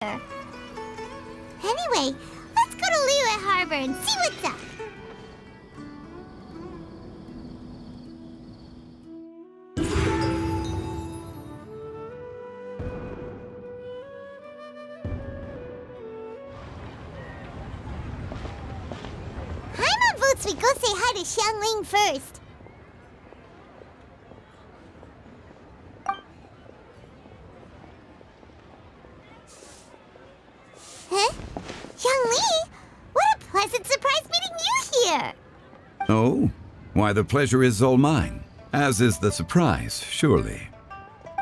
Anyway, let's go to Liyue Harbor and see what's up. Paimon votes we go say hi to Xiangling first. Huh? Xiangling? What a pleasant surprise meeting you here! Oh? Why, the pleasure is all mine, as is the surprise, surely.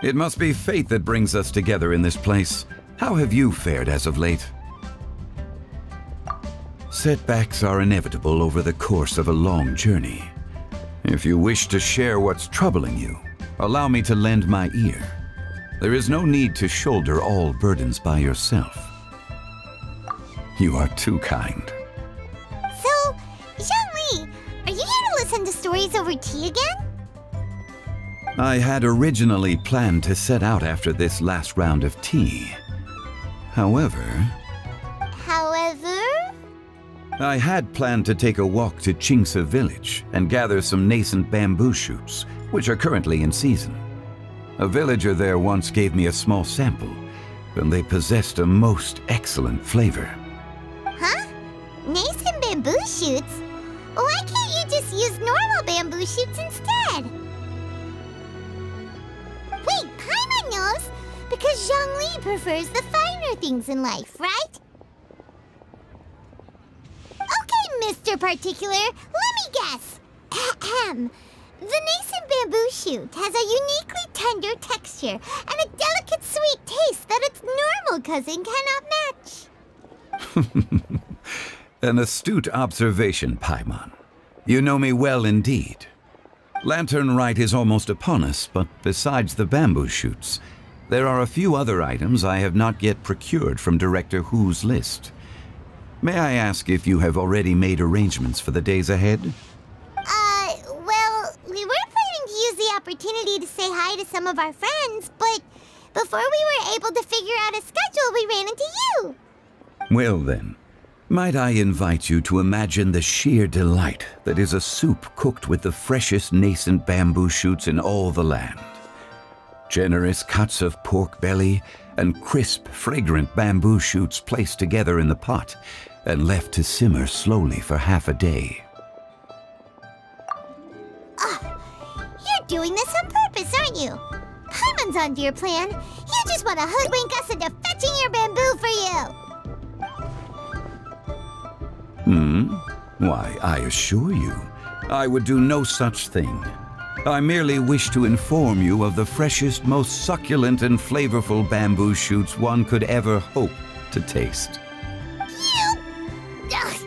It must be fate that brings us together in this place. How have you fared as of late? Setbacks are inevitable over the course of a long journey. If you wish to share what's troubling you, allow me to lend my ear. There is no need to shoulder all burdens by yourself. You are too kind. So, Xiangling, are you here to listen to stories over tea again? I had originally planned to set out after this last round of tea. However, I had planned to take a walk to Qingce village and gather some nascent bamboo shoots, which are currently in season. A villager there once gave me a small sample, and they possessed a most excellent flavor. Huh? Nascent bamboo shoots? Why can't you just use normal bamboo shoots instead? Wait, Paimon knows! Because Zhongli prefers the finer things in life, right? Okay, Mr. Particular, let me guess. Ahem. The nascent bamboo shoot has a uniquely tender texture and a delicate sweet taste that its normal cousin cannot match. An astute observation, Paimon. You know me well indeed. Lantern Rite is almost upon us, but besides the bamboo shoots, there are a few other items I have not yet procured from Director Hu's list. May I ask if you have already made arrangements for the days ahead? Well, we were planning to use the opportunity to say hi to some of our friends, but before we were able to figure out a schedule, we ran into you. Well then, might I invite you to imagine the sheer delight that is a soup cooked with the freshest nascent bamboo shoots in all the land. Generous cuts of pork belly and crisp, fragrant bamboo shoots placed together in the pot and left to simmer slowly for half a day. You're doing this on purpose, aren't you? Paimon's onto your plan. You just want to hoodwink us into fetching your bamboo for you. Why, I assure you, I would do no such thing. I merely wish to inform you of the freshest, most succulent and flavorful bamboo shoots one could ever hope to taste. Ugh.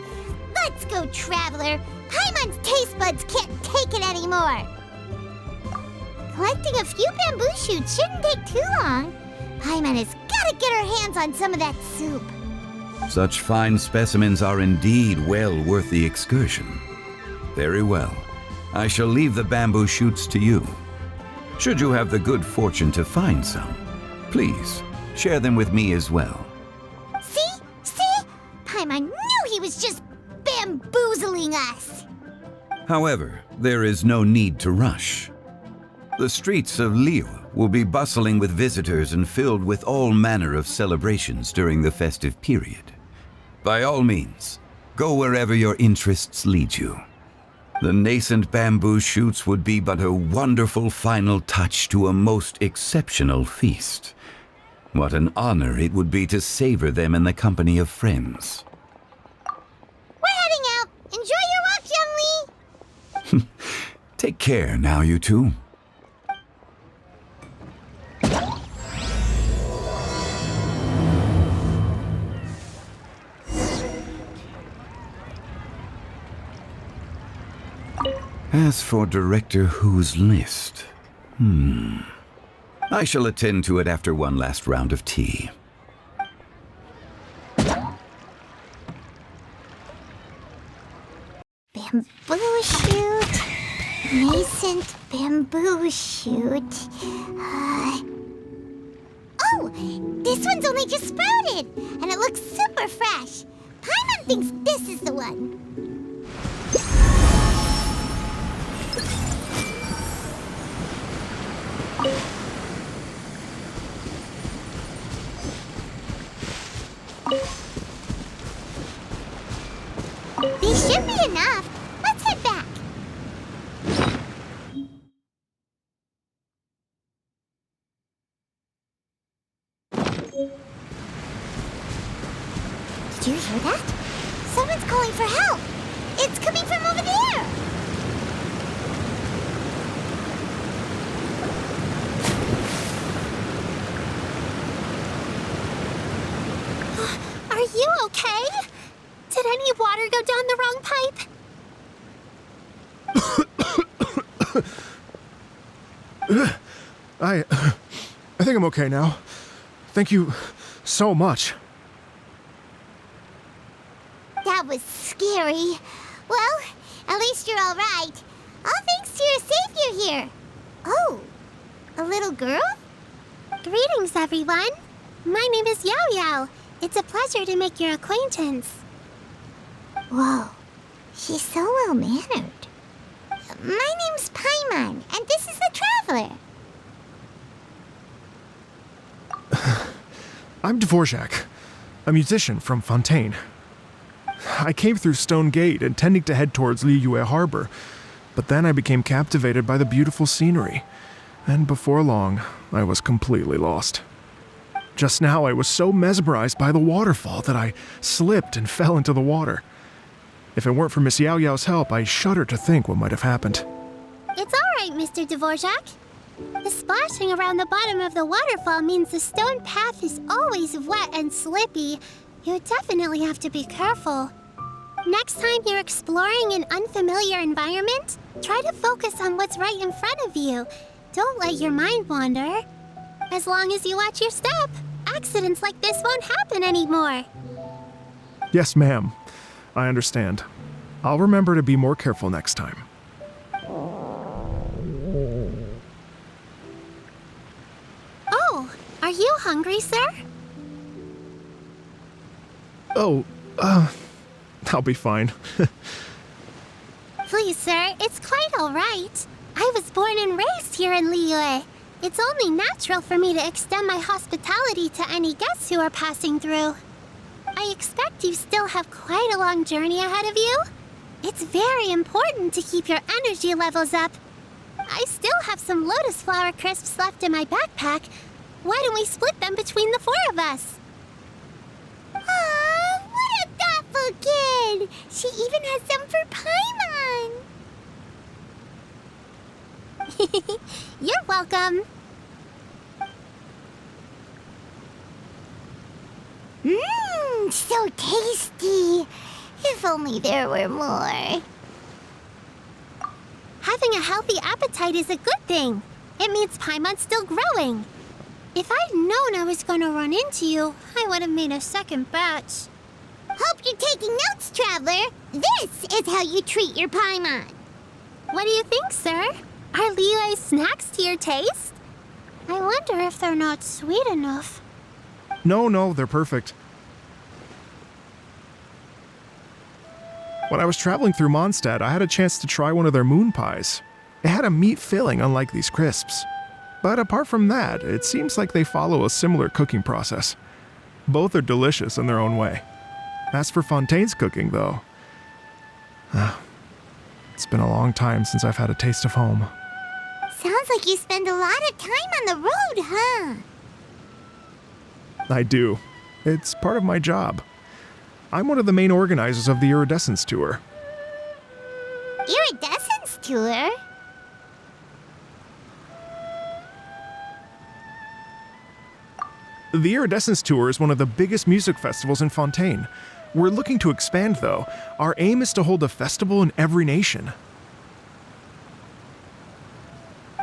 Let's go, Traveler. Paimon's taste buds can't take it anymore. Collecting a few bamboo shoots shouldn't take too long. Paimon has got to get her hands on some of that soup. Such fine specimens are indeed well worth the excursion. Very well. I shall leave the bamboo shoots to you. Should you have the good fortune to find some, please share them with me as well. See? Paimon knew he was just bamboozling us. However, there is no need to rush. The streets of Liyue will be bustling with visitors and filled with all manner of celebrations during the festive period. By all means, go wherever your interests lead you. The nascent bamboo shoots would be but a wonderful final touch to a most exceptional feast. What an honor it would be to savor them in the company of friends. We're heading out. Enjoy your walk, Young Lee. Take care now, you two. As for Director Hu's list, I shall attend to it after one last round of tea. Bamboo shoot. Nascent bamboo shoot. Oh, this one's one's only just sprouted, and it looks super fresh. Paimon thinks this is the one. These should be enough. Let's head back. Did you hear that? Someone's calling for help. It's coming from over there. Are you okay? Did any water go down the wrong pipe? I think I'm okay now. Thank you so much. That was scary. Well, at least you're all right. All thanks to your savior here. Oh, a little girl? Greetings, everyone. My name is Yao Yao. It's a pleasure to make your acquaintance. Whoa, she's so well-mannered. My name's Paimon, and this is the Traveler. I'm Dvorak, a musician from Fontaine. I came through Stone Gate intending to head towards Liyue Harbor, but then I became captivated by the beautiful scenery, and before long, I was completely lost. Just now, I was so mesmerized by the waterfall that I slipped and fell into the water. If it weren't for Miss Yao Yao's help, I shudder to think what might have happened. It's all right, Mr. Dvorak. The splashing around the bottom of the waterfall means the stone path is always wet and slippy. You definitely have to be careful. Next time you're exploring an unfamiliar environment, try to focus on what's right in front of you. Don't let your mind wander. As long as you watch your step, accidents like this won't happen anymore. Yes, ma'am. I understand. I'll remember to be more careful next time. Oh, are you hungry, sir? Oh, I'll be fine. Please, sir, it's quite all right. I was born and raised here in Liyue. It's only natural for me to extend my hospitality to any guests who are passing through. I expect you still have quite a long journey ahead of you. It's very important to keep your energy levels up. I still have some lotus flower crisps left in my backpack. Why don't we split them between the four of us? Aw, what a thoughtful kid! She even has some for Paimon! You're welcome. Mmm, so tasty. If only there were more. Having a healthy appetite is a good thing. It means Paimon's still growing. If I'd known I was going to run into you, I would have made a second batch. Hope you're taking notes, Traveler. This is how you treat your Paimon. What do you think, sir? Are Liyue's snacks to your taste? I wonder if they're not sweet enough. No, they're perfect. When I was traveling through Mondstadt, I had a chance to try one of their moon pies. It had a meat filling unlike these crisps. But apart from that, it seems like they follow a similar cooking process. Both are delicious in their own way. As for Fontaine's cooking, though, it's been a long time since I've had a taste of home. Sounds like you spend a lot of time on the road, huh? I do. It's part of my job. I'm one of the main organizers of the Iridescence Tour. Iridescence Tour? The Iridescence Tour is one of the biggest music festivals in Fontaine. We're looking to expand, though. Our aim is to hold a festival in every nation.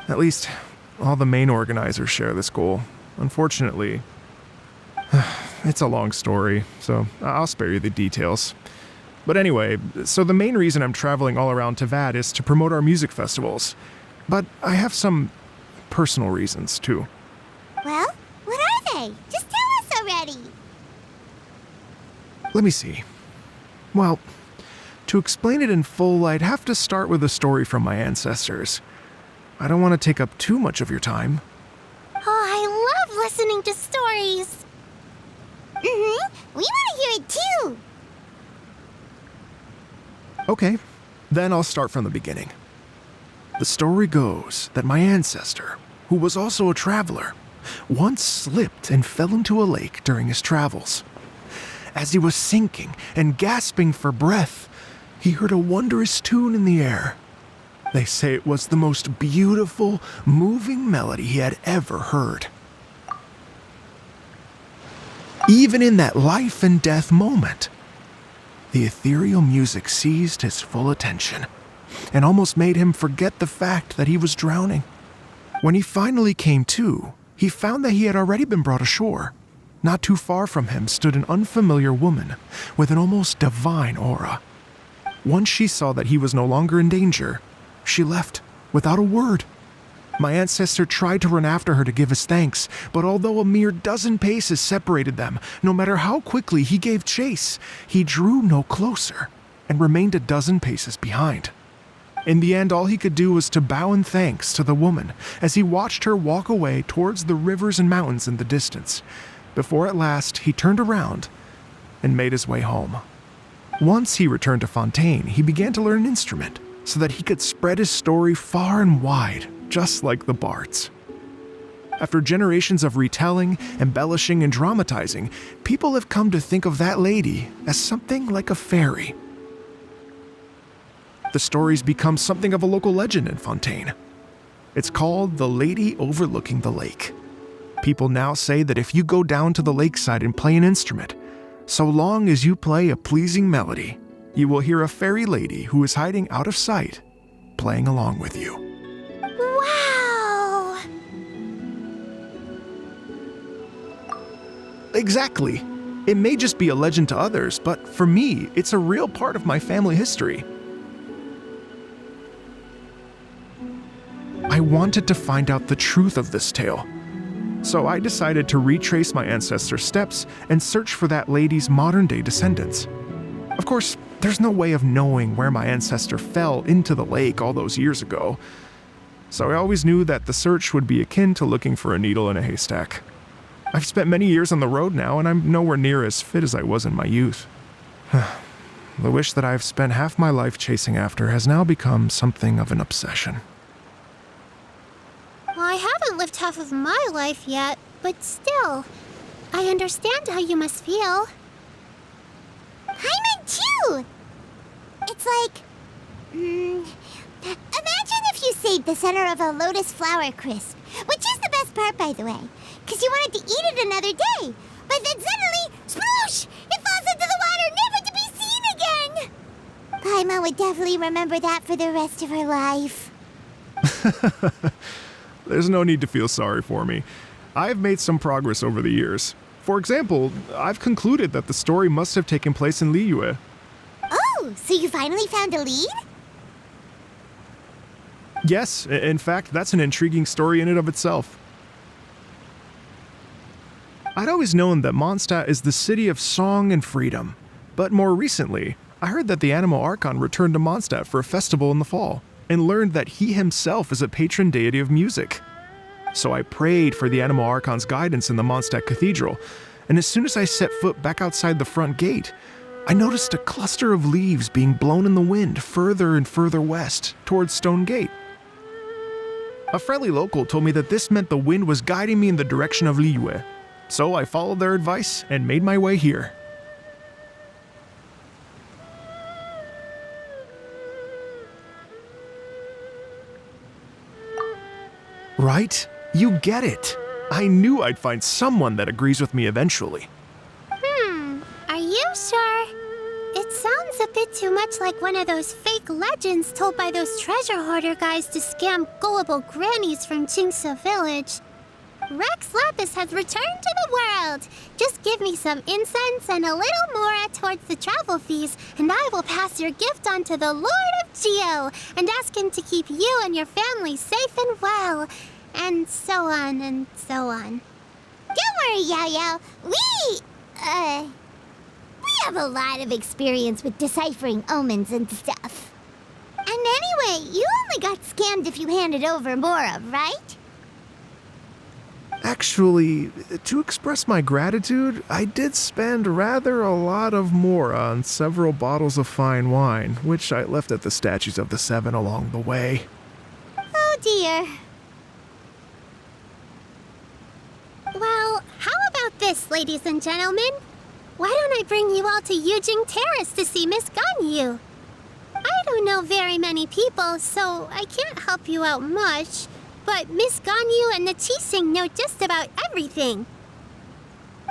At least, all the main organizers share this goal. Unfortunately, it's a long story, so I'll spare you the details. But anyway, so the main reason I'm traveling all around Tavad is to promote our music festivals. But I have some personal reasons, too. Well, what are they? Just tell us Let me see. Well, to explain it in full, I'd have to start with a story from my ancestors. I don't want to take up too much of your time. Oh, I love listening to stories. We want to hear it too. Okay, then I'll start from the beginning. The story goes that my ancestor, who was also a traveler, once slipped and fell into a lake during his travels. As he was sinking and gasping for breath, he heard a wondrous tune in the air. They say it was the most beautiful, moving melody he had ever heard. Even in that life and death moment, the ethereal music seized his full attention and almost made him forget the fact that he was drowning. When he finally came to, he found that he had already been brought ashore. Not too far from him stood an unfamiliar woman with an almost divine aura. Once she saw that he was no longer in danger, she left without a word. My ancestor tried to run after her to give his thanks, but although a mere dozen paces separated them, no matter how quickly he gave chase, he drew no closer and remained a dozen paces behind. In the end, all he could do was to bow in thanks to the woman as he watched her walk away towards the rivers and mountains in the distance, before at last he turned around and made his way home. Once he returned to Fontaine, he began to learn an instrument so that he could spread his story far and wide, just like the bards. After generations of retelling, embellishing, and dramatizing, people have come to think of that lady as something like a fairy. The story's become something of a local legend in Fontaine. It's called The Lady Overlooking the Lake. People now say that if you go down to the lakeside and play an instrument, so long as you play a pleasing melody, you will hear a fairy lady who is hiding out of sight, playing along with you. Wow! Exactly. It may just be a legend to others, but for me, it's a real part of my family history. I wanted to find out the truth of this tale, so I decided to retrace my ancestors' steps and search for that lady's modern-day descendants. Of course, there's no way of knowing where my ancestor fell into the lake all those years ago, so I always knew that the search would be akin to looking for a needle in a haystack. I've spent many years on the road now, and I'm nowhere near as fit as I was in my youth. The wish that I've spent half my life chasing after has now become something of an obsession. I haven't lived half of my life yet, but still, I understand how you must feel. I'm in too! It's like... imagine if you saved the center of a lotus flower crisp, which is the best part, by the way, because you wanted to eat it another day. But then suddenly, sploosh! It falls into the water, never to be seen again! Paimon would definitely remember that for the rest of her life. There's no need to feel sorry for me. I've made some progress over the years. For example, I've concluded that the story must have taken place in Liyue. Oh, so you finally found a lead? Yes, in fact, that's an intriguing story in and of itself. I'd always known that Mondstadt is the city of song and freedom, but more recently, I heard that the Animal Archon returned to Mondstadt for a festival in the fall, and learned that he himself is a patron deity of music. So I prayed for the Animal Archon's guidance in the Mondstadt Cathedral, and as soon as I set foot back outside the front gate, I noticed a cluster of leaves being blown in the wind further and further west, towards Stone Gate. A friendly local told me that this meant the wind was guiding me in the direction of Liyue, so I followed their advice and made my way here. Right? You get it. I knew I'd find someone that agrees with me eventually. Are you sure? It sounds a bit too much like one of those fake legends told by those treasure hoarder guys to scam gullible grannies from Chingsa Village. Rex Lapis has returned to the world. Just give me some incense and a little mora towards the travel fees, and I will pass your gift on to the Lord of Geo and ask him to keep you and your family safe and well. And so on and so on. Don't worry, Yao Yao. We have a lot of experience with deciphering omens and stuff. And anyway, you only got scammed if you handed over Mora, right? Actually, to express my gratitude, I did spend rather a lot of Mora on several bottles of fine wine, which I left at the Statues of the Seven along the way. Oh dear. Well, how about this, ladies and gentlemen? Why don't I bring you all to Yujing Terrace to see Miss Ganyu? I don't know very many people, so I can't help you out much. But Miss Ganyu and the Qixing know just about everything.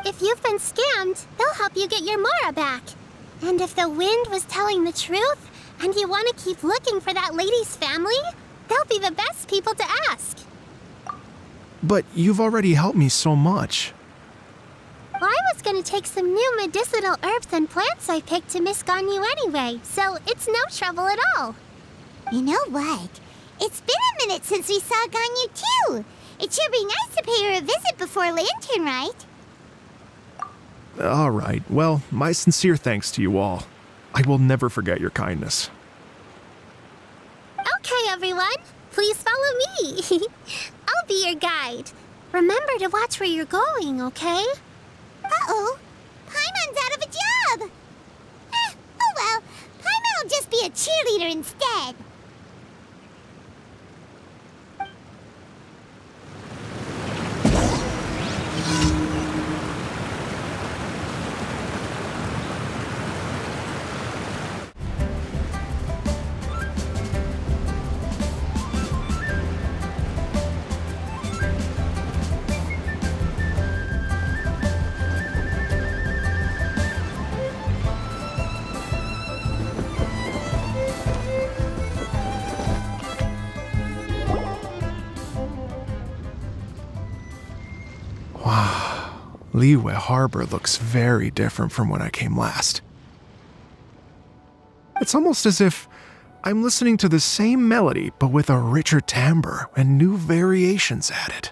If you've been scammed, they'll help you get your Mora back. And if the wind was telling the truth, and you want to keep looking for that lady's family, they'll be the best people to ask. But you've already helped me so much. Well, I was going to take some new medicinal herbs and plants I picked to Miss Ganyu anyway, so it's no trouble at all. You know what? It's been a minute since we saw Ganyu too. It should be nice to pay her a visit before Lantern, right? All right. Well, my sincere thanks to you all. I will never forget your kindness. Okay, everyone. Please follow me. I'll be your guide. Remember to watch where you're going, okay? Uh-oh. Paimon's out of a job. Oh well. Paimon will just be a cheerleader instead. Liyue Harbor looks very different from when I came last. It's almost as if I'm listening to the same melody, but with a richer timbre and new variations added.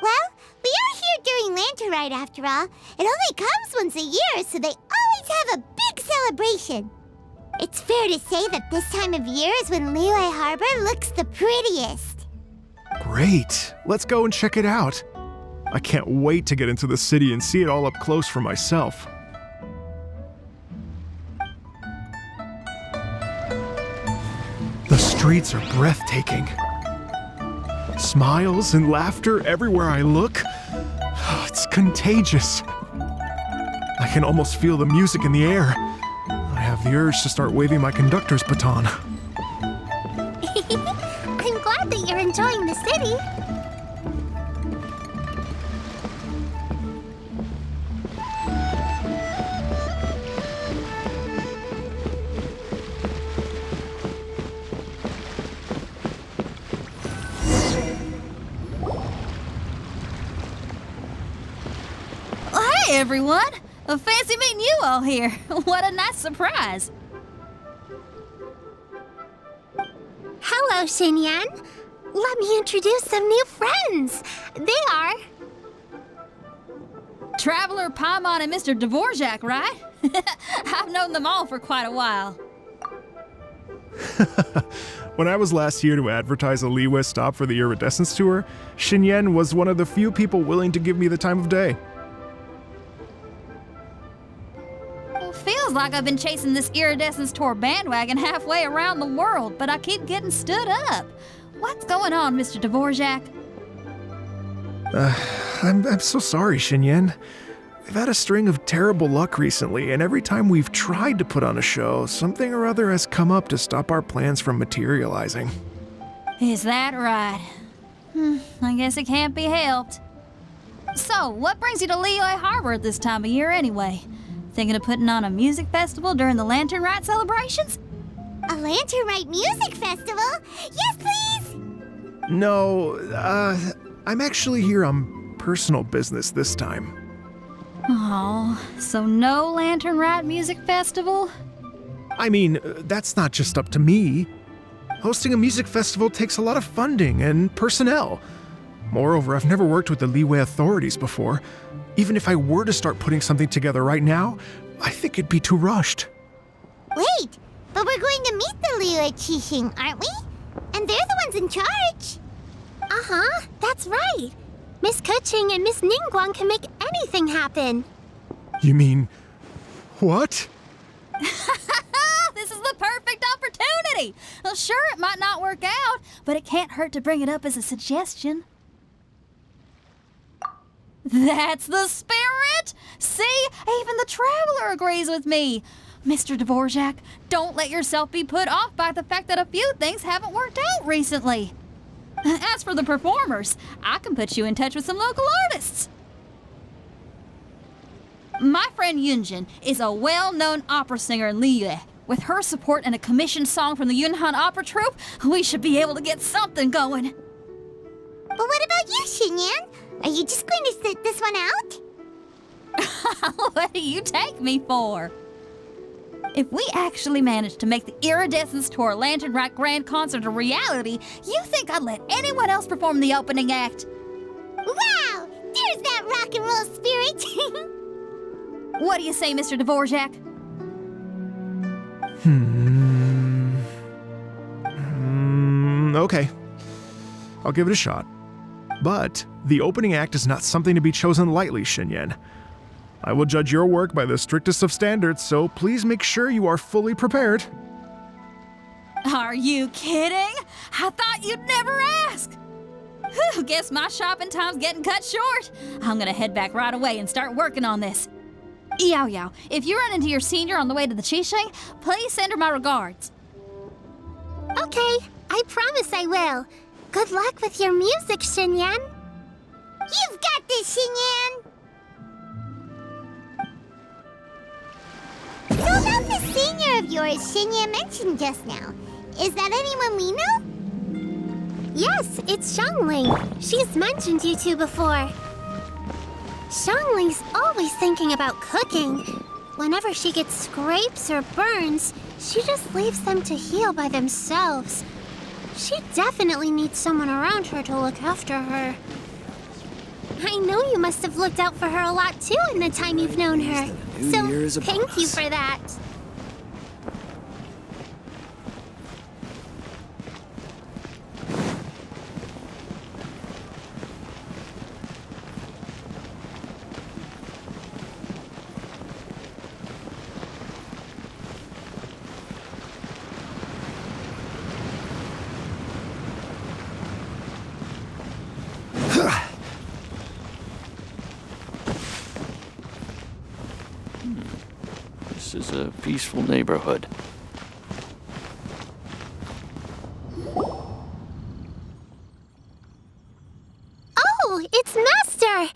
Well, we are here during Lantern Rite after all. It only comes once a year, so they always have a big celebration. It's fair to say that this time of year is when Liyue Harbor looks the prettiest. Great! Let's go and check it out. I can't wait to get into the city and see it all up close for myself. The streets are breathtaking. Smiles and laughter everywhere I look. It's contagious. I can almost feel the music in the air. I have the urge to start waving my conductor's baton. I'm glad that you're enjoying the city. Hey everyone! Fancy meeting you all here. What a nice surprise. Hello, Xinyan. Let me introduce some new friends. They are... Traveler, Paimon, and Mr. Dvorak, right? I've known them all for quite a while. When I was last here to advertise a Liyue stop for the Iridescence Tour, Xinyan was one of the few people willing to give me the time of day. Feels like I've been chasing this Iridescence Tour bandwagon halfway around the world, but I keep getting stood up. What's going on, Mr. Dvorak? I'm so sorry, Xinyan. We've had a string of terrible luck recently, and every time we've tried to put on a show, something or other has come up to stop our plans from materializing. Is that right? I guess it can't be helped. So, what brings you to Liyue Harbor at this time of year anyway? Thinking of putting on a music festival during the Lantern Rite celebrations? A Lantern Rite music festival? Yes, please! No, I'm actually here on personal business this time. Oh, so no Lantern Rite music festival? I mean, that's not just up to me. Hosting a music festival takes a lot of funding and personnel. Moreover, I've never worked with the Liyue authorities before. Even if I were to start putting something together right now, I think it'd be too rushed. Wait, but we're going to meet the Liyue Qixing, aren't we? And they're the ones in charge. Uh-huh, that's right. Miss Keqing and Miss Ningguang can make anything happen. You mean... what? This is the perfect opportunity! Well, sure, it might not work out, but it can't hurt to bring it up as a suggestion. That's the spirit! See? Even the Traveler agrees with me. Mr. Dvorak, don't let yourself be put off by the fact that a few things haven't worked out recently. As for the performers, I can put you in touch with some local artists. My friend Yunjin is a well-known opera singer in Liyue. With her support and a commissioned song from the Yunhan Opera Troupe, we should be able to get something going. But what about you, Xinyan? Are you just going to sit this one out? What do you take me for? If we actually manage to make the Iridescence Tour Lantern Rack Grand Concert a reality, you think I'd let anyone else perform the opening act? Wow! There's that rock and roll spirit! What do you say, Mr. Dvorak? Okay. I'll give it a shot. But the opening act is not something to be chosen lightly, Xinyan. I will judge your work by the strictest of standards, so please make sure you are fully prepared. Are you kidding? I thought you'd never ask. Whew, guess my shopping time's getting cut short. I'm gonna head back right away and start working on this. Yao Yao, if you run into your senior on the way to the Qixing, please send her my regards. Okay, I promise I will. Good luck with your music, Xinyan. You've got this, Xinyan! So about the senior of yours Xinyan mentioned just now, is that anyone we know? Yes, it's Xiangling. She's mentioned you two before. Xiangling's always thinking about cooking. Whenever she gets scrapes or burns, she just leaves them to heal by themselves. She definitely needs someone around her to look after her. I know you must have looked out for her a lot too in the time you've known her. So thank you for that. This is a peaceful neighborhood. Oh, it's Master!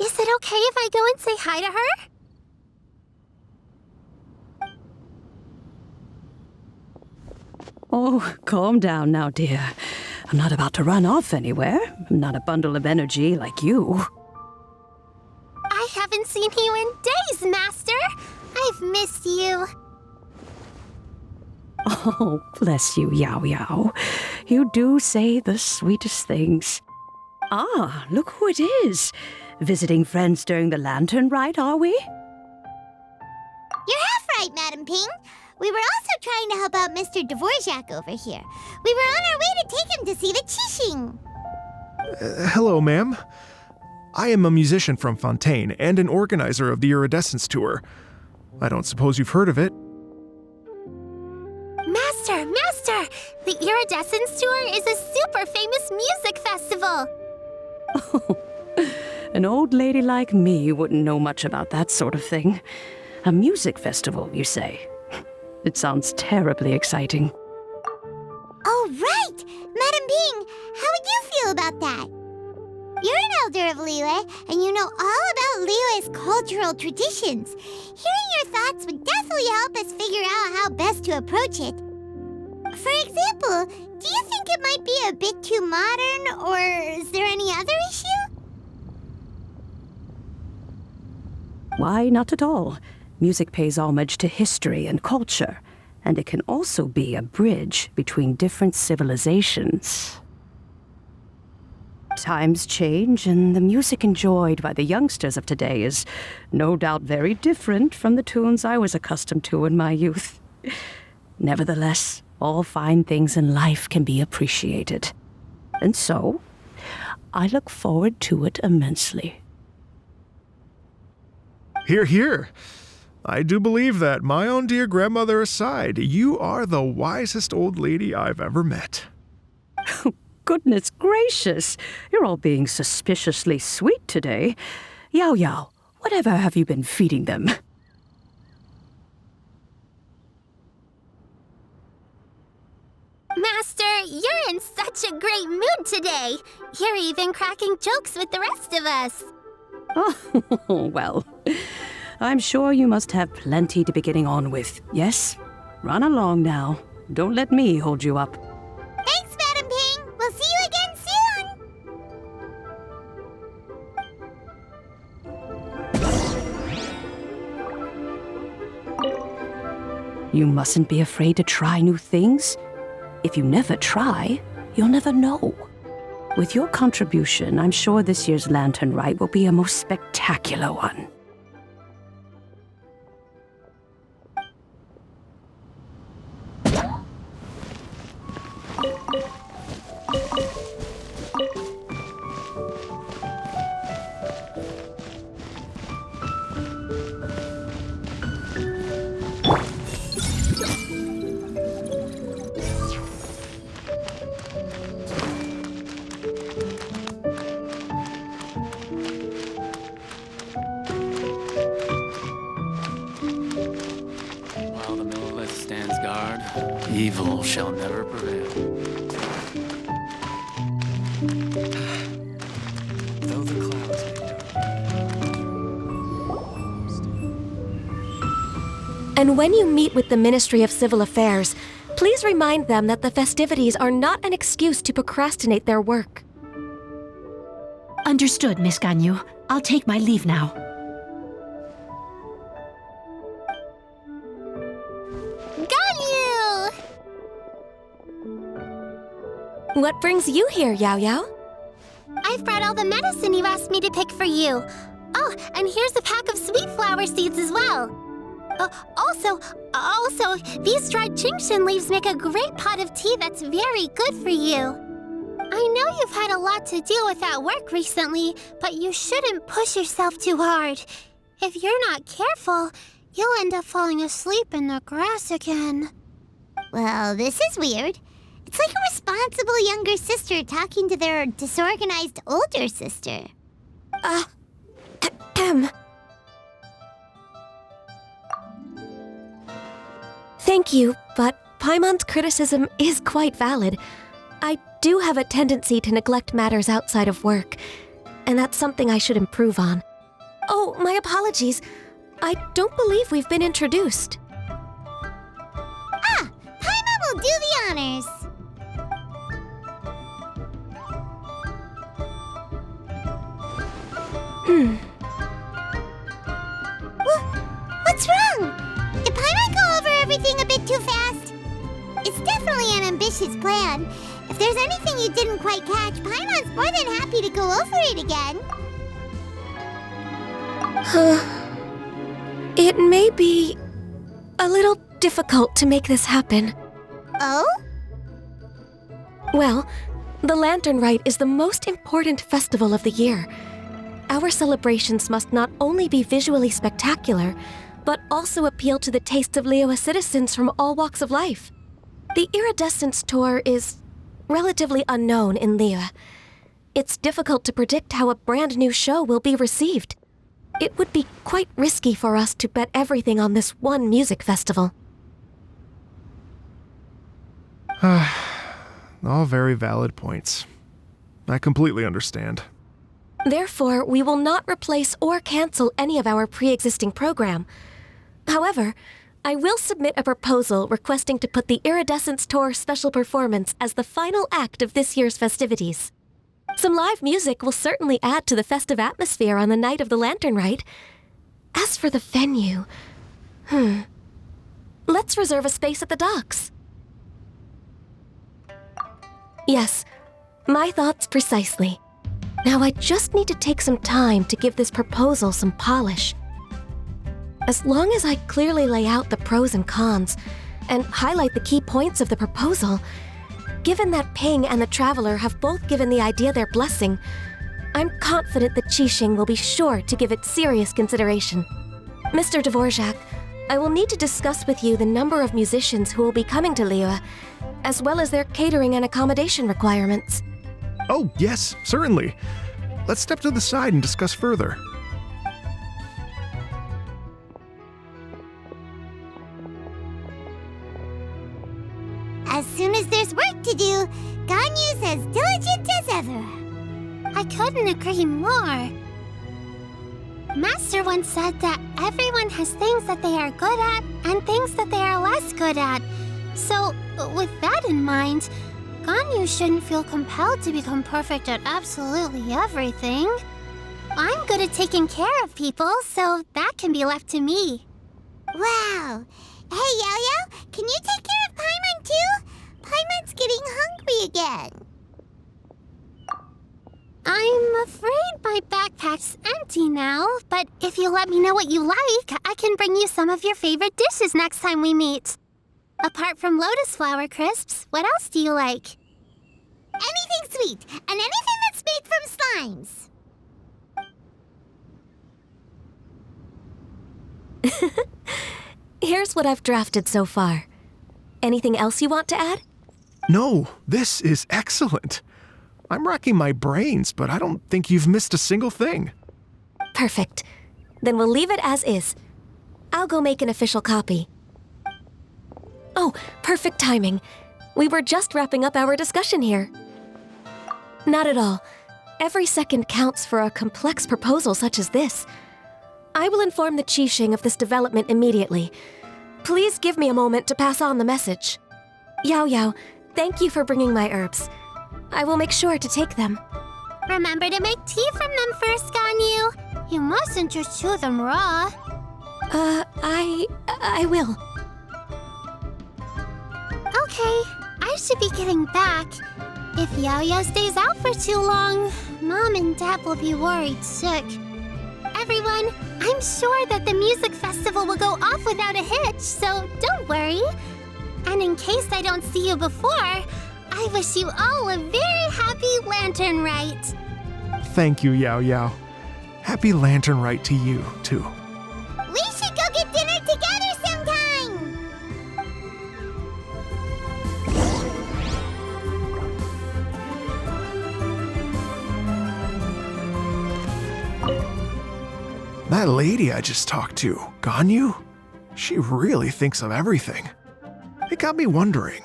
Is it okay if I go and say hi to her? Oh, calm down now, dear. I'm not about to run off anywhere. I'm not a bundle of energy like you. I haven't seen you in days, Master! I've missed you. Oh, bless you, Yao Yao. You do say the sweetest things. Ah, look who it is. Visiting friends during the lantern ride, are we? You're half right, Madam Ping. We were also trying to help out Mr. Dvorak over here. We were on our way to take him to see the Qixing. Hello, ma'am. I am a musician from Fontaine and an organizer of the Iridescence Tour. I don't suppose you've heard of it. Master! The Iridescence Tour is a super famous music festival! Oh, an old lady like me wouldn't know much about that sort of thing. A music festival, you say? It sounds terribly exciting. Oh, right! Madam Ping, how would you feel about that? You're an elder of Liyue, and you know all about Liyue's cultural traditions. Hearing your thoughts would definitely help us figure out how best to approach it. For example, do you think it might be a bit too modern, or is there any other issue? Why, not at all. Music pays homage to history and culture, and it can also be a bridge between different civilizations. Times change, and the music enjoyed by the youngsters of today is no doubt very different from the tunes I was accustomed to in my youth. Nevertheless, all fine things in life can be appreciated. And so, I look forward to it immensely. Hear, hear. I do believe that, my own dear grandmother aside, you are the wisest old lady I've ever met. Goodness gracious, you're all being suspiciously sweet today. Yao Yao, whatever have you been feeding them? Master, you're in such a great mood today. You're even cracking jokes with the rest of us. Oh, well, I'm sure you must have plenty to be getting on with. Yes? Run along now. Don't let me hold you up. Thanks, Madam Ping. We'll see you again soon. You mustn't be afraid to try new things. If you never try, you'll never know. With your contribution, I'm sure this year's Lantern Rite will be a most spectacular one. While the millilith stands guard, evil shall never prevail. Though the clouds may darken. And when you meet with the Ministry of Civil Affairs, please remind them that the festivities are not an excuse to procrastinate their work. Understood, Miss Ganyu. I'll take my leave now. Ganyu! What brings you here, Yao Yao? I've brought all the medicine you asked me to pick for you. Oh, and here's a pack of sweet flower seeds as well. Also, these dried Jingshin leaves make a great pot of tea that's very good for you. I know you've had a lot to deal with at work recently, but you shouldn't push yourself too hard. If you're not careful, you'll end up falling asleep in the grass again. Well, this is weird. It's like a responsible younger sister talking to their disorganized older sister. Thank you, but Paimon's criticism is quite valid. I do have a tendency to neglect matters outside of work, and that's something I should improve on. Oh, my apologies. I don't believe we've been introduced. Ah, Paimon will do the honors. What's wrong? Did Paimon go over everything a bit too fast? It's definitely an ambitious plan. If there's anything you didn't quite catch, Paimon's more than happy to go over it again. It may be a little difficult to make this happen. Oh? Well, the Lantern Rite is the most important festival of the year. Our celebrations must not only be visually spectacular, but also appeal to the tastes of Liyue citizens from all walks of life. The Iridescence Tour is relatively unknown in Liyue. It's difficult to predict how a brand new show will be received. It would be quite risky for us to bet everything on this one music festival. All very valid points. I completely understand. Therefore, we will not replace or cancel any of our pre-existing program. However, I will submit a proposal requesting to put the Iridescence Tour special performance as the final act of this year's festivities. Some live music will certainly add to the festive atmosphere on the night of the Lantern Rite. As for the venue, let's reserve a space at the docks. Yes, my thoughts precisely. Now I just need to take some time to give this proposal some polish. As long as I clearly lay out the pros and cons and highlight the key points of the proposal, given that Ping and the Traveler have both given the idea their blessing, I'm confident that Qixing will be sure to give it serious consideration. Mr. Dvorak, I will need to discuss with you the number of musicians who will be coming to Liyue, as well as their catering and accommodation requirements. Oh, yes, certainly. Let's step to the side and discuss further. As soon as there's work to do, Ganyu's as diligent as ever. I couldn't agree more. Master once said that everyone has things that they are good at and things that they are less good at. So, with that in mind, Ganyu shouldn't feel compelled to become perfect at absolutely everything. I'm good at taking care of people, so that can be left to me. Wow. Hey, Yo-Yo, can you take care of Paimon too? Paimon's getting hungry again. I'm afraid my backpack's empty now, but if you let me know what you like, I can bring you some of your favorite dishes next time we meet. Apart from lotus flower crisps, what else do you like? Anything sweet, and anything that's made from slimes. Here's what I've drafted so far. Anything else you want to add? No, this is excellent. I'm racking my brains, but I don't think you've missed a single thing. Perfect. Then we'll leave it as is. I'll go make an official copy. Oh, perfect timing. We were just wrapping up our discussion here. Not at all. Every second counts for a complex proposal such as this. I will inform the Qixing of this development immediately. Please give me a moment to pass on the message. Yao Yao, thank you for bringing my herbs. I will make sure to take them. Remember to make tea from them first, Ganyu. You mustn't just chew them raw. I will. Okay, I should be getting back. If Yao-Yao stays out for too long, Mom and Dad will be worried sick. Everyone, I'm sure that the music festival will go off without a hitch, so don't worry. And in case I don't see you before, I wish you all a very happy Lantern Rite. Thank you, Yao Yao. Happy Lantern Rite to you, too. We should go get dinner together sometime! That lady I just talked to, Ganyu, she really thinks of everything. It got me wondering,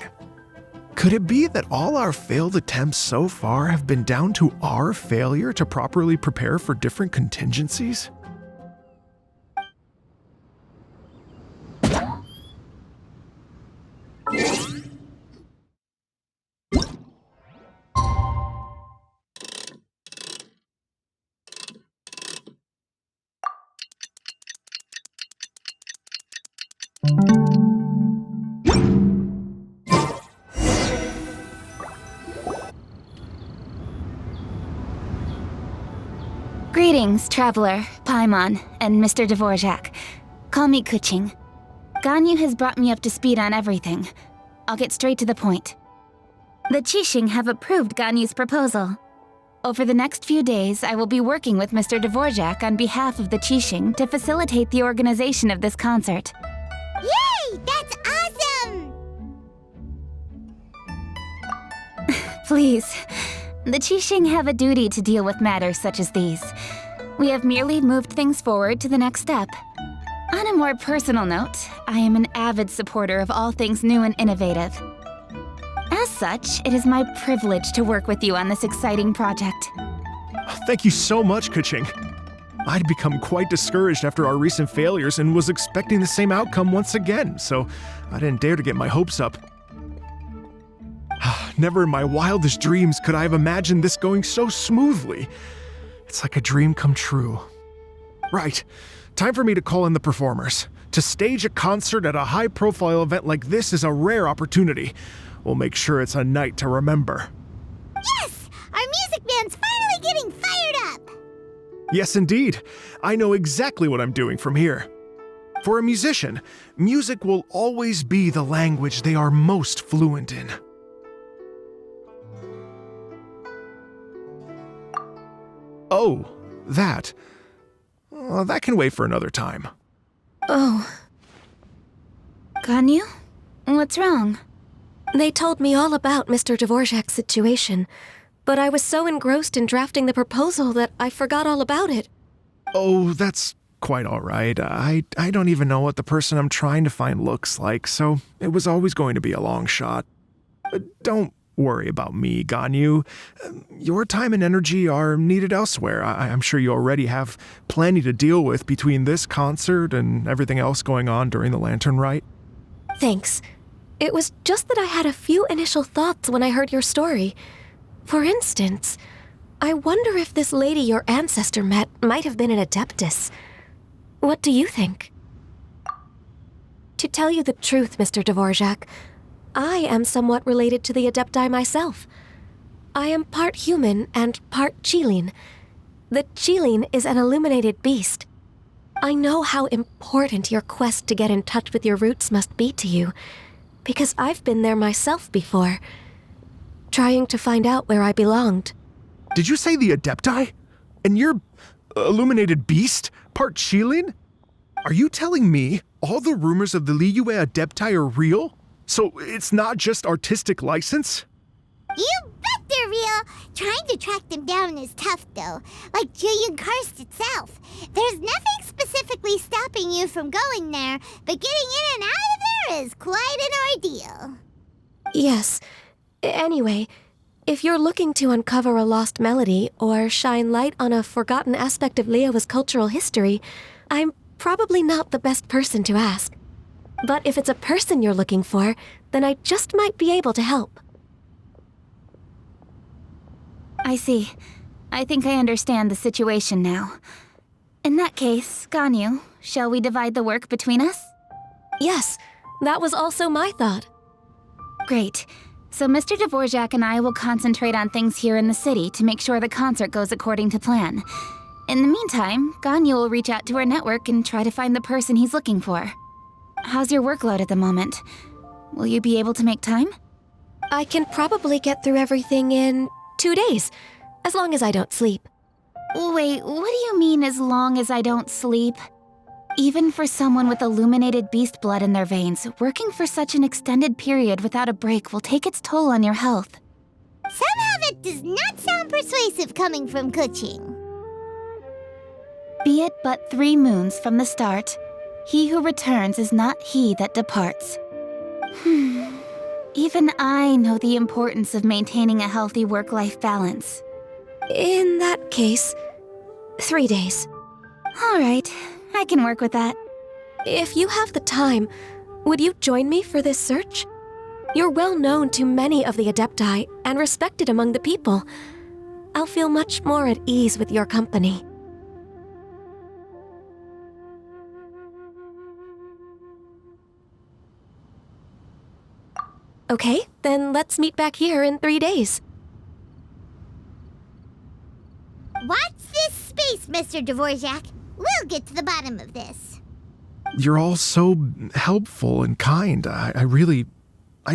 could it be that all our failed attempts so far have been down to our failure to properly prepare for different contingencies? Greetings, Traveler, Paimon, and Mr. Dvorak. Call me Kuching. Ganyu has brought me up to speed on everything. I'll get straight to the point. The Qixing have approved Ganyu's proposal. Over the next few days, I will be working with Mr. Dvorak on behalf of the Qixing to facilitate the organization of this concert. Yay! That's awesome! Please. The Qixing have a duty to deal with matters such as these. We have merely moved things forward to the next step. On a more personal note, I am an avid supporter of all things new and innovative. As such, it is my privilege to work with you on this exciting project. Thank you so much, Kuching. I'd become quite discouraged after our recent failures and was expecting the same outcome once again, so I didn't dare to get my hopes up. Never in my wildest dreams could I have imagined this going so smoothly. It's like a dream come true. Right, time for me to call in the performers. To stage a concert at a high-profile event like this is a rare opportunity. We'll make sure it's a night to remember. Yes! Our music band's finally really getting fired up! Yes, indeed. I know exactly what I'm doing from here. For a musician, music will always be the language they are most fluent in. Oh, that. That can wait for another time. Oh. Ganyu? What's wrong? They told me all about Mr. Dvorak's situation, but I was so engrossed in drafting the proposal that I forgot all about it. Oh, that's quite all right. I don't even know what the person I'm trying to find looks like, so it was always going to be a long shot. Don't worry about me, Ganyu. Your time and energy are needed elsewhere. I'm sure you already have plenty to deal with between this concert and everything else going on during the Lantern Rite. Thanks. It was just that I had a few initial thoughts when I heard your story. For instance, I wonder if this lady your ancestor met might have been an Adeptus. What do you think? To tell you the truth, Mr. Dvorak, I am somewhat related to the Adepti myself. I am part human and part Qilin. The Qilin is an illuminated beast. I know how important your quest to get in touch with your roots must be to you, because I've been there myself before, trying to find out where I belonged. Did you say the Adepti? And you're illuminated beast? Part Qilin? Are you telling me all the rumors of the Liyue Adepti are real? So it's not just artistic license? You bet they're real! Trying to track them down is tough, though. Like Julian Karst itself. There's nothing specifically stopping you from going there, but getting in and out of there is quite an ordeal. Yes. Anyway, if you're looking to uncover a lost melody or shine light on a forgotten aspect of Liyue's cultural history, I'm probably not the best person to ask. But if it's a person you're looking for, then I just might be able to help. I see. I think I understand the situation now. In that case, Ganyu, shall we divide the work between us? Yes, that was also my thought. Great. So Mr. Dvorak and I will concentrate on things here in the city to make sure the concert goes according to plan. In the meantime, Ganyu will reach out to her network and try to find the person he's looking for. How's your workload at the moment? Will you be able to make time? I can probably get through everything in 2 days, as long as I don't sleep. Wait, what do you mean as long as I don't sleep? Even for someone with illuminated beast blood in their veins, working for such an extended period without a break will take its toll on your health. Somehow that does not sound persuasive coming from Kuching. Be it but 3 moons from the start, he who returns is not he that departs. Even I know the importance of maintaining a healthy work-life balance. In that case, 3 days. All right, I can work with that. If you have the time, would you join me for this search? You're well known to many of the Adepti and respected among the people. I'll feel much more at ease with your company. Okay, then let's meet back here in 3 days. Watch this space, Mr. Dvorak. We'll get to the bottom of this. You're all so helpful and kind. I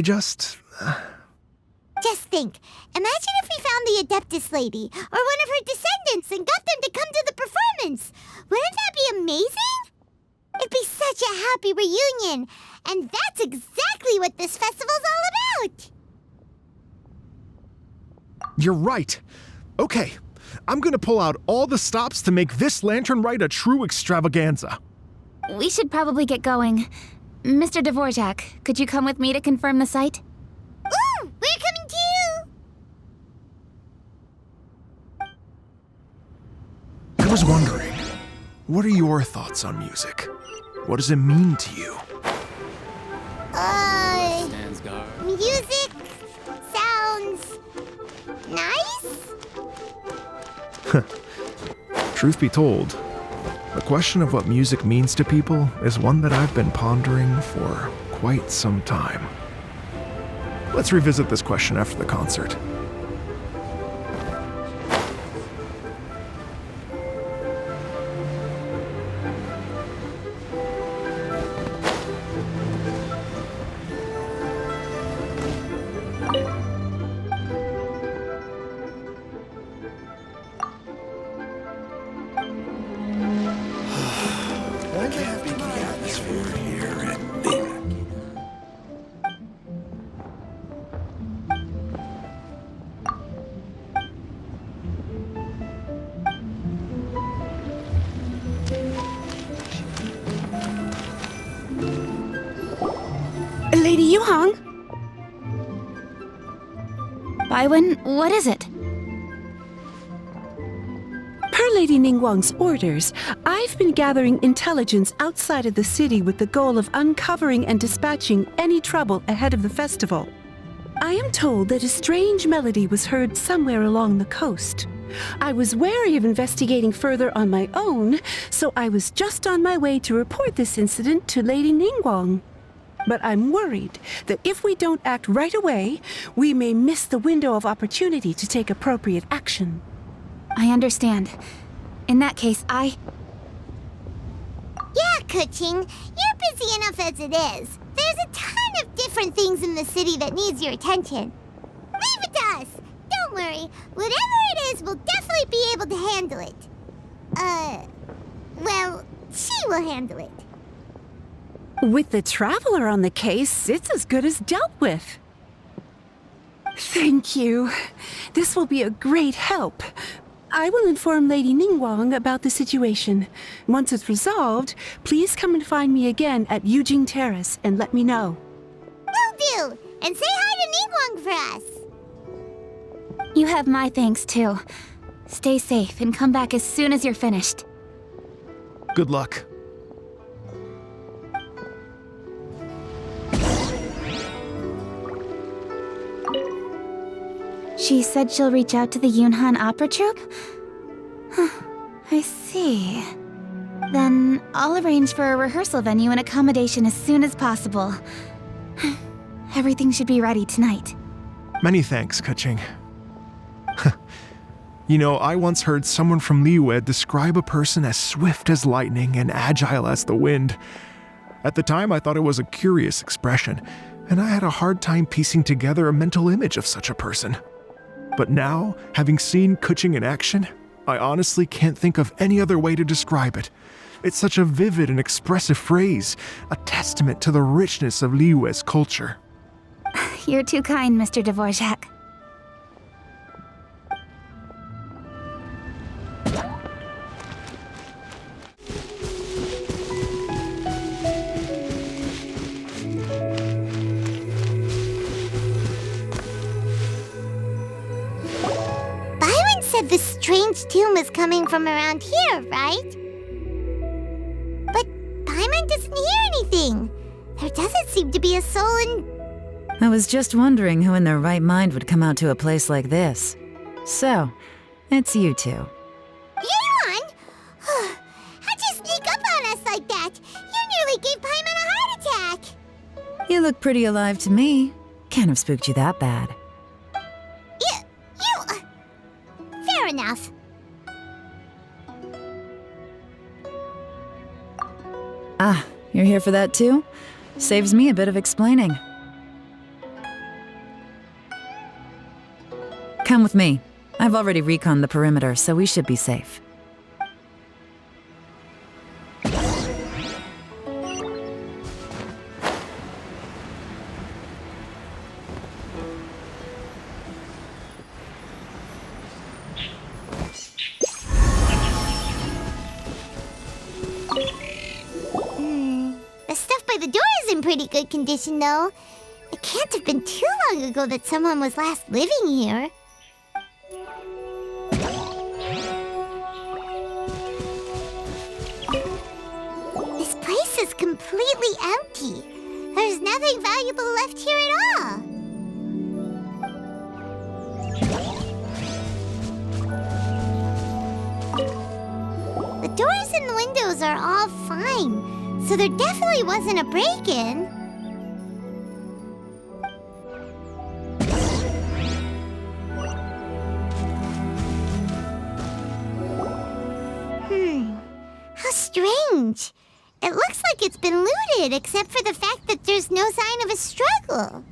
just... Just think. Imagine if we found the Adeptus lady, or one of her descendants, and got them to come to the performance. Wouldn't that be amazing? It'd be such a happy reunion. And that's exactly what this festival's all about. You're right. Okay, I'm gonna pull out all the stops to make this Lantern Rite a true extravaganza. We should probably get going. Mr. Dvorak, could you come with me to confirm the site? Ooh, we're coming too! I was wondering, what are your thoughts on music? What does it mean to you? Stands guard. Music sounds nice? Truth be told, the question of what music means to people is one that I've been pondering for quite some time. Let's revisit this question after the concert. Lady Yuhang? Baiwen, what is it? Per Lady Ningguang's orders, I've been gathering intelligence outside of the city with the goal of uncovering and dispatching any trouble ahead of the festival. I am told that a strange melody was heard somewhere along the coast. I was wary of investigating further on my own, so I was just on my way to report this incident to Lady Ningguang. But I'm worried that if we don't act right away, we may miss the window of opportunity to take appropriate action. I understand. In that case, Yeah, Kuching, you're busy enough as it is. There's a ton of different things in the city that needs your attention. Leave it to us. Don't worry. Whatever it is, we'll definitely be able to handle it. Well, she will handle it. With the Traveler on the case, it's as good as dealt with. Thank you. This will be a great help. I will inform Lady Ningguang about the situation. Once it's resolved, please come and find me again at Yujing Terrace and let me know. Will do! And say hi to Ningguang for us! you have my thanks too. Stay safe and come back as soon as you're finished. Good luck. She said she'll reach out to the Yunhan Opera Troupe? I see. Then I'll arrange for a rehearsal venue and accommodation as soon as possible. Everything should be ready tonight. Many thanks, Kuching. You know, I once heard someone from Liyue describe a person as swift as lightning and agile as the wind. At the time, I thought it was a curious expression, and I had a hard time piecing together a mental image of such a person. But now, having seen Kuching in action, I honestly can't think of any other way to describe it. It's such a vivid and expressive phrase, a testament to the richness of Liyue's culture. You're too kind, Mr. Dvorak. Said the strange tune was coming from around here, right? But Paimon doesn't hear anything. There doesn't seem to be a soul in... I was just wondering who in their right mind would come out to a place like this. So, it's you two. Yeon! How'd you sneak up on us like that? You nearly gave Paimon a heart attack! You look pretty alive to me. Can't have spooked you that bad. Fair enough. Ah, you're here for that too? Saves me a bit of explaining. Come with me. I've already reconned the perimeter, so we should be safe. The stuff by the door is in pretty good condition, though. It can't have been too long ago that someone was last living here. This place is completely empty. There's nothing valuable left here at all. The doors and the windows are all fine. So there definitely wasn't a break-in. How strange. It looks like it's been looted, except for the fact that there's no sign of a struggle.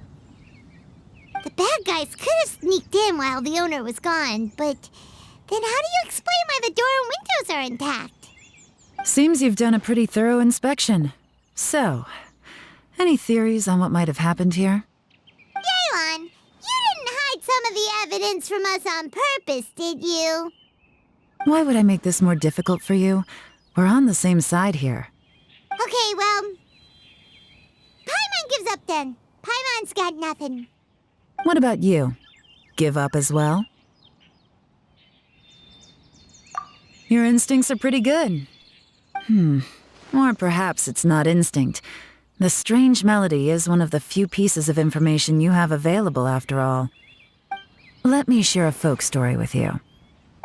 The bad guys could have sneaked in while the owner was gone, but then how do you explain why the door and windows are intact? Seems you've done a pretty thorough inspection. So, any theories on what might have happened here? Yeon, you didn't hide some of the evidence from us on purpose, did you? Why would I make this more difficult for you? We're on the same side here. Okay, well... Paimon gives up then. Paimon's got nothing. What about you? Give up as well? Your instincts are pretty good. Or perhaps it's not instinct. The strange melody is one of the few pieces of information you have available, after all. Let me share a folk story with you.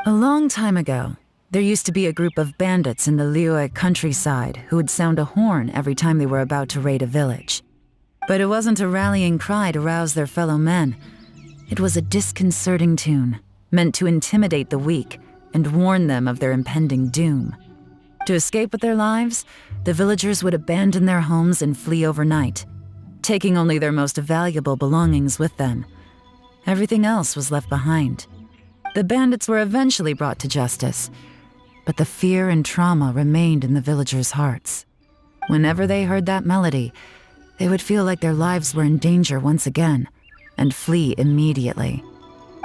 A long time ago, there used to be a group of bandits in the Liyue countryside who would sound a horn every time they were about to raid a village. But it wasn't a rallying cry to rouse their fellow men. It was a disconcerting tune, meant to intimidate the weak and warn them of their impending doom. To escape with their lives, the villagers would abandon their homes and flee overnight, taking only their most valuable belongings with them. Everything else was left behind. The bandits were eventually brought to justice, but the fear and trauma remained in the villagers' hearts. Whenever they heard that melody, they would feel like their lives were in danger once again, and flee immediately.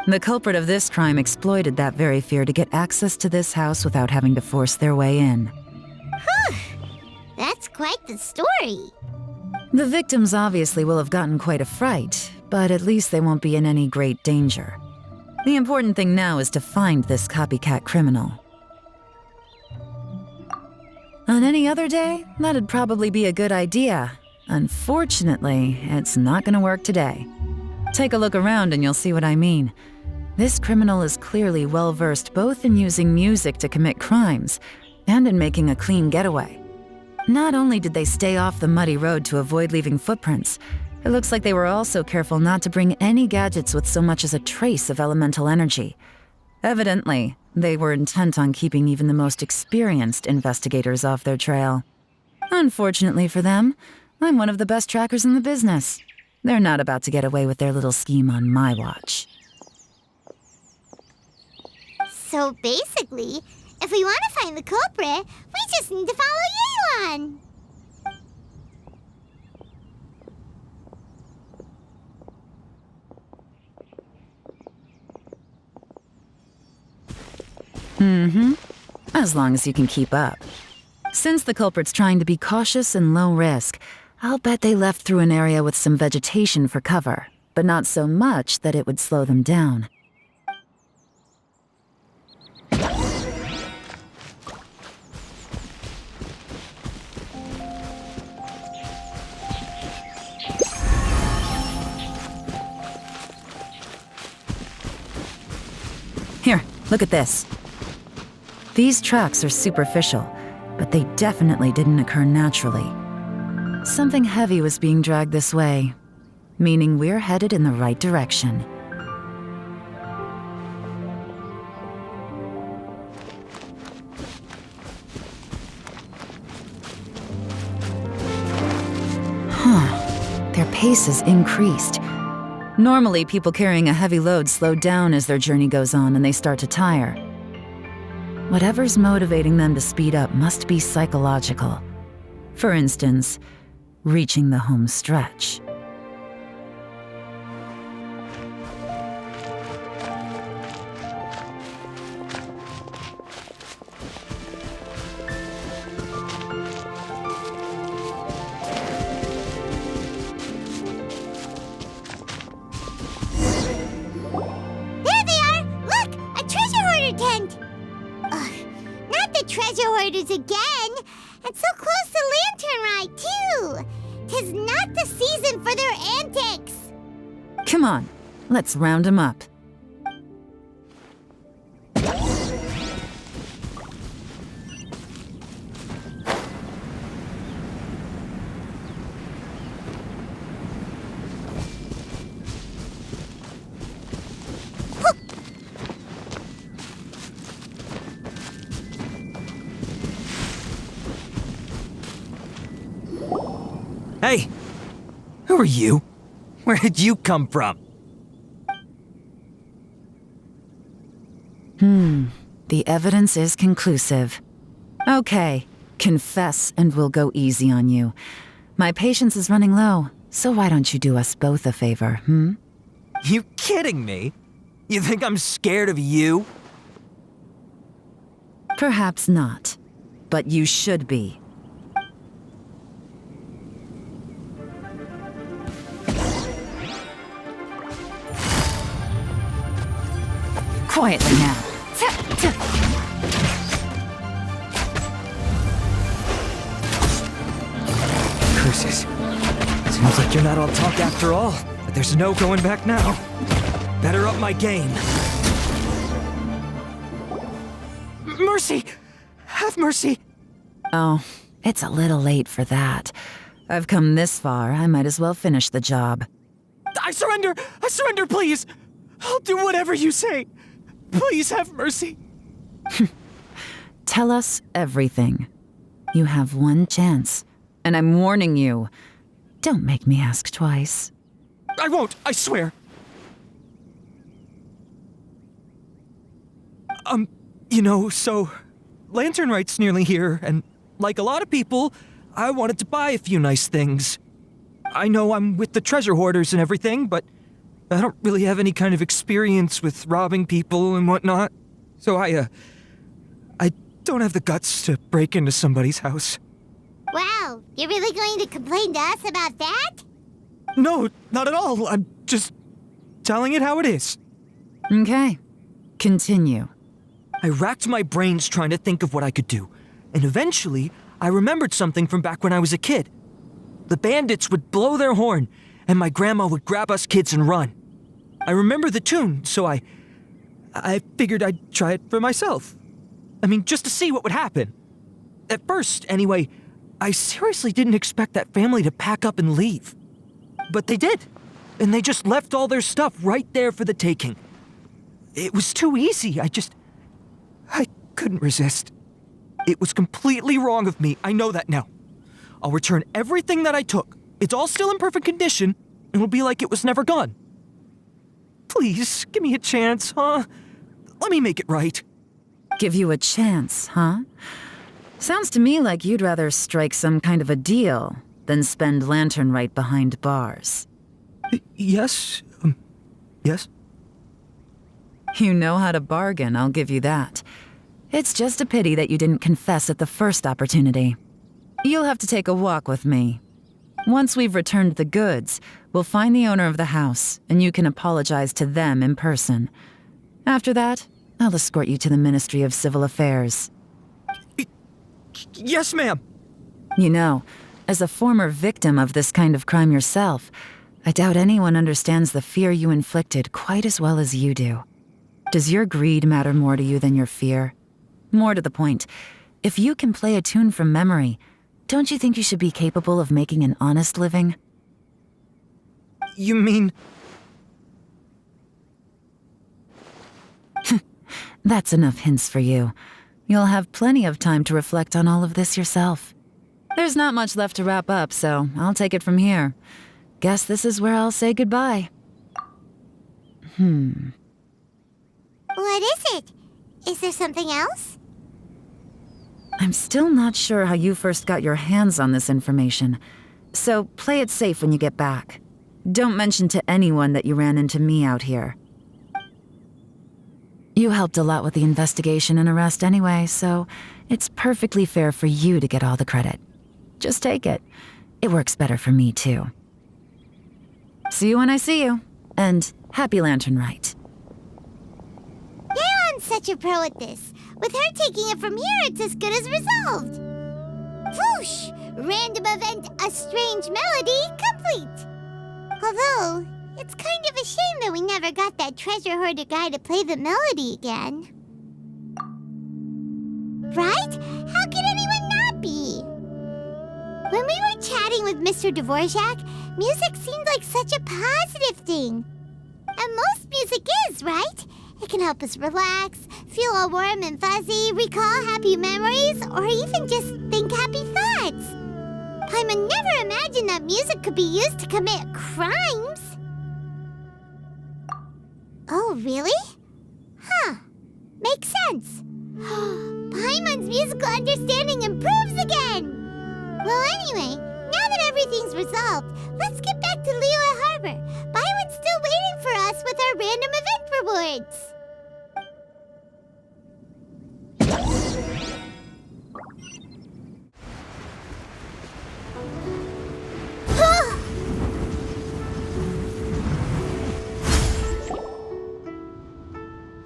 The culprit of this crime exploited that very fear to get access to this house without having to force their way in. That's quite the story. The victims obviously will have gotten quite a fright, but at least they won't be in any great danger. The important thing now is to find this copycat criminal. On any other day, that'd probably be a good idea. Unfortunately, it's not gonna work today. Take a look around and you'll see what I mean. This criminal is clearly well-versed both in using music to commit crimes and in making a clean getaway. Not only did they stay off the muddy road to avoid leaving footprints, it looks like they were also careful not to bring any gadgets with so much as a trace of elemental energy. Evidently, they were intent on keeping even the most experienced investigators off their trail. Unfortunately for them, I'm one of the best trackers in the business. They're not about to get away with their little scheme on my watch. So basically, if we want to find the culprit, we just need to follow Yelan. As long as you can keep up. Since the culprit's trying to be cautious and low risk, I'll bet they left through an area with some vegetation for cover, but not so much that it would slow them down. Here, look at this. These tracks are superficial, but they definitely didn't occur naturally. Something heavy was being dragged this way, meaning we're headed in the right direction. Their pace has increased. Normally, people carrying a heavy load slow down as their journey goes on and they start to tire. Whatever's motivating them to speed up must be psychological. For instance, reaching the home stretch. There they are! Look! A treasure hoarder tent! Ugh, not the treasure hoarders again! And so close to Lantern Ride, too! 'Tis not the season for their antics! Come on, let's round them up. Hey! Who are you? Where did you come from? The evidence is conclusive. Okay, confess and we'll go easy on you. My patience is running low, so why don't you do us both a favor, You kidding me? You think I'm scared of you? Perhaps not, but you should be. Quietly now. Curses. Seems like you're not all talk after all, but there's no going back now. Better up my game. Mercy! Have mercy! Oh, it's a little late for that. I've come this far, I might as well finish the job. I surrender! I surrender, please! I'll do whatever you say. Please have mercy. Tell us everything. You have one chance, and I'm warning you. Don't make me ask twice. I won't, I swear. So Lantern Right's nearly here, and like a lot of people, I wanted to buy a few nice things. I know I'm with the treasure hoarders and everything, but I don't really have any kind of experience with robbing people and whatnot. So I don't have the guts to break into somebody's house. Wow, you're really going to complain to us about that? No, not at all. I'm just telling it how it is. Okay, continue. I racked my brains trying to think of what I could do, and eventually, I remembered something from back when I was a kid. The bandits would blow their horn, and my grandma would grab us kids and run. I remember the tune, so I figured I'd try it for myself. I mean, just to see what would happen. At first, anyway, I seriously didn't expect that family to pack up and leave. But they did, and they just left all their stuff right there for the taking. It was too easy, I couldn't resist. It was completely wrong of me, I know that now. I'll return everything that I took. It's all still in perfect condition, and it'll be like it was never gone. Please, give me a chance, huh? Let me make it right. Give you a chance, huh? Sounds to me like you'd rather strike some kind of a deal than spend Lantern Right behind bars. Yes? Yes? You know how to bargain, I'll give you that. It's just a pity that you didn't confess at the first opportunity. You'll have to take a walk with me. Once we've returned the goods, we'll find the owner of the house, and you can apologize to them in person. After that, I'll escort you to the Ministry of Civil Affairs. Yes, ma'am. You know, as a former victim of this kind of crime yourself, I doubt anyone understands the fear you inflicted quite as well as you do. Does your greed matter more to you than your fear? More to the point, if you can play a tune from memory, don't you think you should be capable of making an honest living? You mean... That's enough hints for you. You'll have plenty of time to reflect on all of this yourself. There's not much left to wrap up, so I'll take it from here. Guess this is where I'll say goodbye. What is it? Is there something else? I'm still not sure how you first got your hands on this information, so play it safe when you get back. Don't mention to anyone that you ran into me out here. You helped a lot with the investigation and arrest anyway, so it's perfectly fair for you to get all the credit. Just take it. It works better for me, too. See you when I see you, and happy Lantern Right. Leon's such a pro at this. With her taking it from here, it's as good as resolved. Whoosh! Random event, a strange melody, complete. Although, it's kind of a shame that we never got that treasure hoarder guy to play the melody again. Right? How could anyone not be? When we were chatting with Mr. Dvorak, music seemed like such a positive thing. And most music is, right? It can help us relax, feel all warm and fuzzy, recall happy memories, or even just think happy thoughts. Paimon never imagined that music could be used to commit crimes. Oh, really? Huh. Makes sense. Paimon's musical understanding improves again. Well, anyway, now that everything's resolved, let's get back to Liyue Harbor. Byron's still waiting for us with our random event rewards.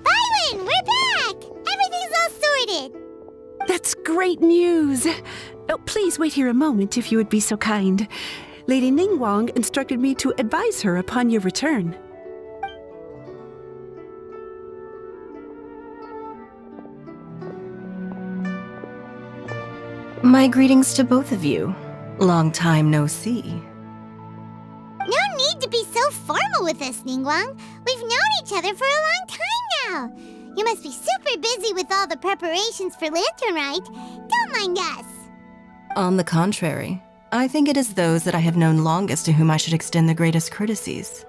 Byron, great news! Oh, please wait here a moment if you would be so kind. Lady Ningguang instructed me to advise her upon your return. My greetings to both of you. Long time no see. No need to be so formal with us, Ningguang. We've known each other for a long time now. You must be super busy with all the preparations for Lantern Rite. Don't mind us. On the contrary, I think it is those that I have known longest to whom I should extend the greatest courtesies.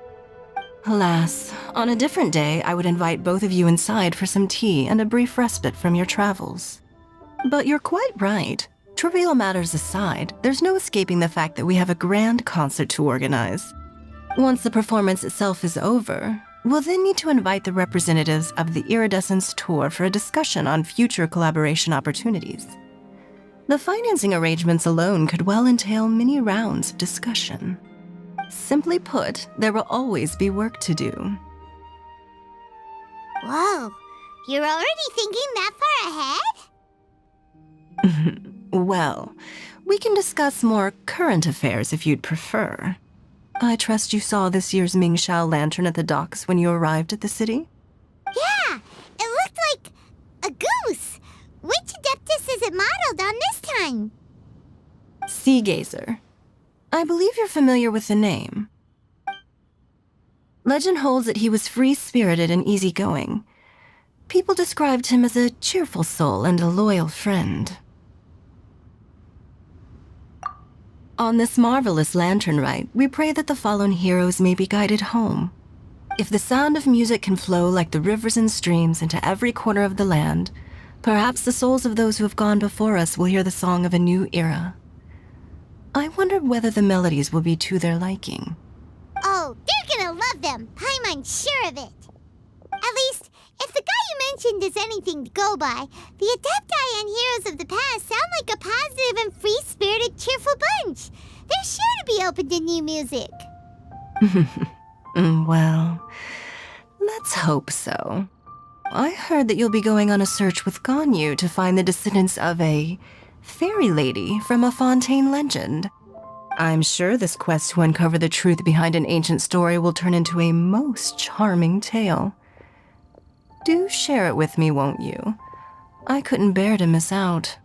Alas, on a different day, I would invite both of you inside for some tea and a brief respite from your travels. But you're quite right. Trivial matters aside, there's no escaping the fact that we have a grand concert to organize. Once the performance itself is over, we'll then need to invite the representatives of the Iridescence Tour for a discussion on future collaboration opportunities. The financing arrangements alone could well entail many rounds of discussion. Simply put, there will always be work to do. Whoa, you're already thinking that far ahead? Well, we can discuss more current affairs if you'd prefer. I trust you saw this year's Mingxiao lantern at the docks when you arrived at the city? Yeah, it looked like a goose. Which Adeptus is it modeled on this time? Sea Gazer. I believe you're familiar with the name. Legend holds that he was free-spirited and easygoing. People described him as a cheerful soul and a loyal friend. On this marvelous lantern rite, we pray that the fallen heroes may be guided home. If the sound of music can flow like the rivers and streams into every corner of the land, perhaps the souls of those who have gone before us will hear the song of a new era. I wonder whether the melodies will be to their liking. Oh, they're gonna love them. Paimon's sure of it. At least, if the guy you mentioned is anything to go by, the Adepti and heroes of the past sound like a positive and free-spirited, cheerful bunch. They're sure to be open to new music. Well, let's hope so. I heard that you'll be going on a search with Ganyu to find the descendants of a fairy lady from a Fontaine legend. I'm sure this quest to uncover the truth behind an ancient story will turn into a most charming tale. Do share it with me, won't you? I couldn't bear to miss out.